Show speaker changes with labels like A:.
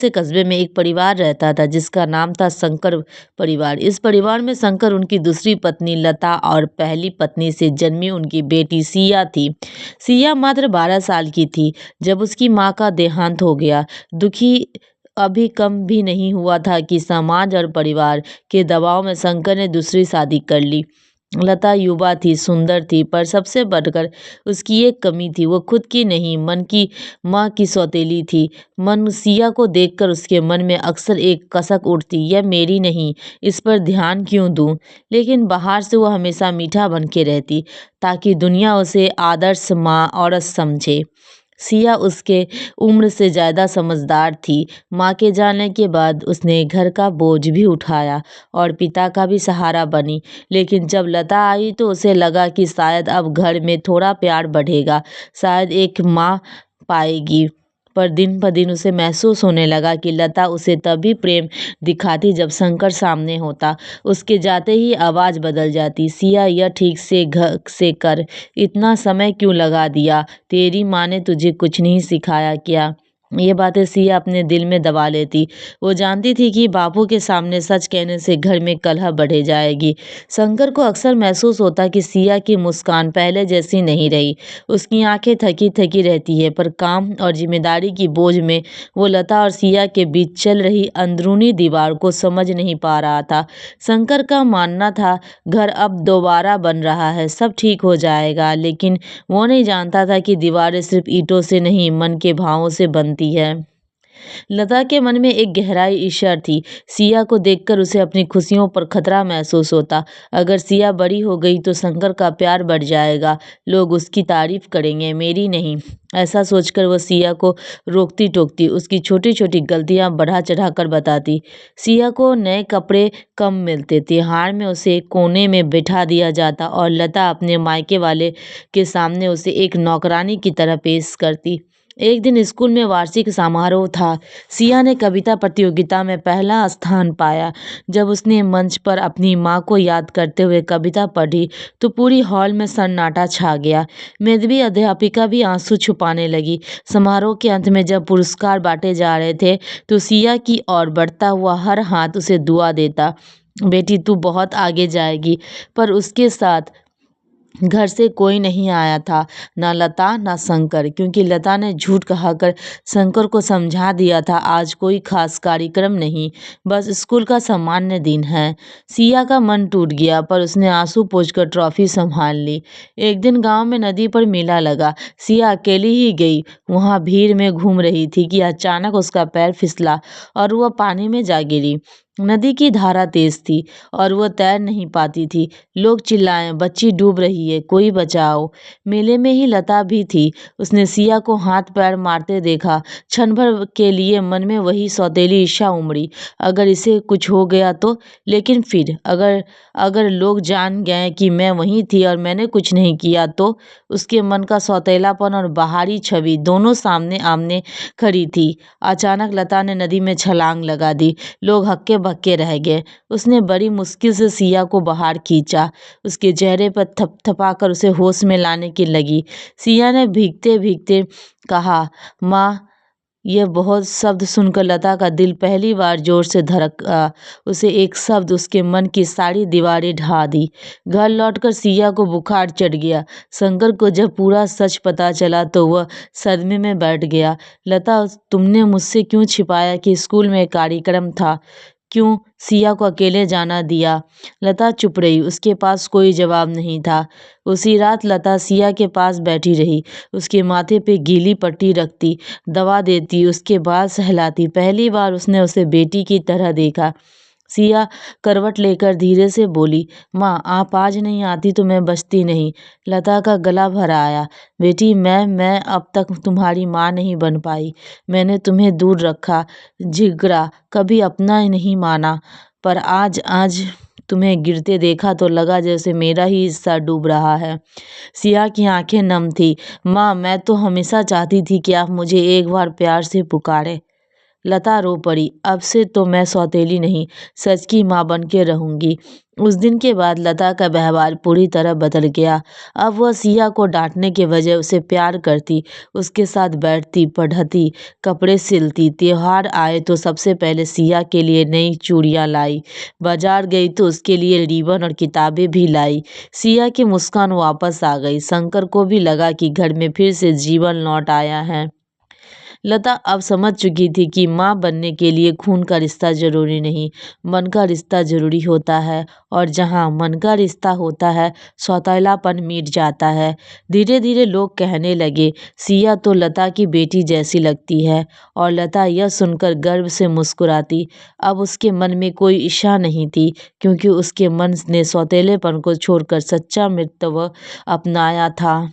A: से कस्बे में एक परिवार रहता था जिसका नाम था शंकर परिवार। इस परिवार में शंकर, उनकी दूसरी पत्नी लता और पहली पत्नी से जन्मी उनकी बेटी सिया थी। सिया मात्र 12 साल की थी जब उसकी माँ का देहांत हो गया। दुखी अभी कम भी नहीं हुआ था कि समाज और परिवार के दबाव में शंकर ने दूसरी शादी कर ली। लता युवा थी, सुंदर थी, पर सबसे बढ़कर उसकी एक कमी थी, वो खुद की नहीं, मन की माँ की सौतेली थी। सिया को देखकर उसके मन में अक्सर एक कसक उठती, यह मेरी नहीं, इस पर ध्यान क्यों दूं। लेकिन बाहर से वो हमेशा मीठा बन के रहती ताकि दुनिया उसे आदर्श माँ औरत समझे। सिया उसके उम्र से ज़्यादा समझदार थी। माँ के जाने के बाद उसने घर का बोझ भी उठाया और पिता का भी सहारा बनी। लेकिन जब लता आई तो उसे लगा कि शायद अब घर में थोड़ा प्यार बढ़ेगा, शायद एक माँ पाएगी। पर दिन उसे महसूस होने लगा कि लता उसे तभी प्रेम दिखाती जब शंकर सामने होता। उसके जाते ही आवाज़ बदल जाती, सिया यह ठीक से घर से कर, इतना समय क्यों लगा दिया, तेरी माँ ने तुझे कुछ नहीं सिखाया क्या। ये बातें सिया अपने दिल में दबा लेती। वो जानती थी कि बापू के सामने सच कहने से घर में कलह बढ़े जाएगी। शंकर को अक्सर महसूस होता कि सिया की मुस्कान पहले जैसी नहीं रही। उसकी आंखें थकी थकी रहती है, पर काम और जिम्मेदारी की बोझ में वो लता और सिया के बीच चल रही अंदरूनी दीवार को समझ नहीं पा रहा था। शंकर का मानना था घर अब दोबारा बन रहा है, सब ठीक हो जाएगा, लेकिन वो नहीं जानता था कि दीवारें सिर्फ ईंटों से नहीं, मन के भावों से बनती है। लता के मन में एक गहराई ईर्ष्या थी। सिया को देखकर उसे अपनी खुशियों पर खतरा महसूस होता। अगर सिया बड़ी हो गई तो शंकर का प्यार बढ़ जाएगा, लोग उसकी तारीफ करेंगे, मेरी नहीं। ऐसा सोचकर वो सिया को रोकती टोकती, उसकी छोटी छोटी गलतियां बढ़ा चढ़ा कर बताती। सिया को नए कपड़े कम मिलते, त्योहार में उसे एक कोने में बिठा दिया जाता और लता अपने मायके वाले के सामने उसे एक नौकरानी की तरह पेश करती। एक दिन स्कूल में वार्षिक समारोह था। सिया ने कविता प्रतियोगिता में पहला स्थान पाया। जब उसने मंच पर अपनी माँ को याद करते हुए कविता पढ़ी तो पूरी हॉल में सन्नाटा छा गया। मेधावी अध्यापिका भी आंसू छुपाने लगी। समारोह के अंत में जब पुरस्कार बांटे जा रहे थे तो सिया की ओर बढ़ता हुआ हर हाथ उसे दुआ देता, बेटी तू बहुत आगे जाएगी। पर उसके साथ घर से कोई नहीं आया था, ना लता ना शंकर, क्योंकि लता ने झूठ कहकर शंकर को समझा दिया था आज कोई खास कार्यक्रम नहीं, बस स्कूल का सामान्य दिन है। सिया का मन टूट गया, पर उसने आंसू पोंछकर ट्रॉफी संभाल ली। एक दिन गांव में नदी पर मेला लगा। सिया अकेली ही गई, वहां भीड़ में घूम रही थी कि अचानक उसका पैर फिसला और वह पानी में जा गिरी। नदी की धारा तेज थी और वह तैर नहीं पाती थी। लोग चिल्लाए, बच्ची डूब रही है, कोई बचाओ। मेले में ही लता भी थी। उसने सिया को हाथ पैर मारते देखा। क्षण भर के लिए मन में वही सौतेली इच्छा उमड़ी, अगर इसे कुछ हो गया तो। लेकिन फिर अगर अगर लोग जान गए कि मैं वहीं थी और मैंने कुछ नहीं किया तो। उसके मन का सौतेलापन और बाहरी छवि दोनों सामने आमने खड़ी थी। अचानक लता ने नदी में छलांग लगा दी। लोग हक्के बक्के रह गए। उसने बड़ी मुश्किल से सिया को बाहर खींचा, उसके चेहरे पर थपथपाकर उसे होश में लाने की लगी। सिया ने भीगते भीगते कहा, माँ। यह बहुत शब्द सुनकर लता का दिल पहली बार जोर से धड़का। उसे एक शब्द उसके मन की सारी दीवारें ढा दी। घर लौटकर सिया को बुखार चढ़ गया। शंकर को जब पूरा सच पता चला तो वह सदमे में बैठ गया। लता, तुमने मुझसे क्यों छिपाया कि स्कूल में एक कार्यक्रम था? क्यों सिया को अकेले जाना दिया? लता चुप रही, उसके पास कोई जवाब नहीं था। उसी रात लता सिया के पास बैठी रही, उसके माथे पे गीली पट्टी रखती, दवा देती, उसके बाल सहलाती। पहली बार उसने उसे बेटी की तरह देखा। सिया करवट लेकर धीरे से बोली, माँ आप आज नहीं आती तो मैं बचती नहीं। लता का गला भर आया। बेटी, मैं अब तक तुम्हारी माँ नहीं बन पाई। मैंने तुम्हें दूर रखा, झिगरा, कभी अपना ही नहीं माना, पर आज आज तुम्हें गिरते देखा तो लगा जैसे मेरा ही हिस्सा डूब रहा है। सिया की आंखें नम थी। माँ, मैं तो हमेशा चाहती थी कि आप मुझे एक बार प्यार से पुकारे। लता रो पड़ी। अब से तो मैं सौतेली नहीं, सच की माँ बन के रहूंगी। उस दिन के बाद लता का व्यवहार पूरी तरह बदल गया। अब वह सिया को डांटने के बजाय उसे प्यार करती, उसके साथ बैठती, पढ़ती, कपड़े सिलती। त्योहार आए तो सबसे पहले सिया के लिए नई चूड़ियां लाई। बाजार गई तो उसके लिए रिबन और किताबें भी लाई। सिया की मुस्कान वापस आ गई। शंकर को भी लगा कि घर में फिर से जीवन लौट आया है। लता अब समझ चुकी थी कि माँ बनने के लिए खून का रिश्ता जरूरी नहीं, मन का रिश्ता जरूरी होता है। और जहाँ मन का रिश्ता होता है, सौतेलापन मिट जाता है। धीरे धीरे लोग कहने लगे, सिया तो लता की बेटी जैसी लगती है। और लता यह सुनकर गर्व से मुस्कुराती। अब उसके मन में कोई ईर्ष्या नहीं थी, क्योंकि उसके मन ने सौतेलेपन को छोड़कर सच्चा मित्रत्व अपनाया था।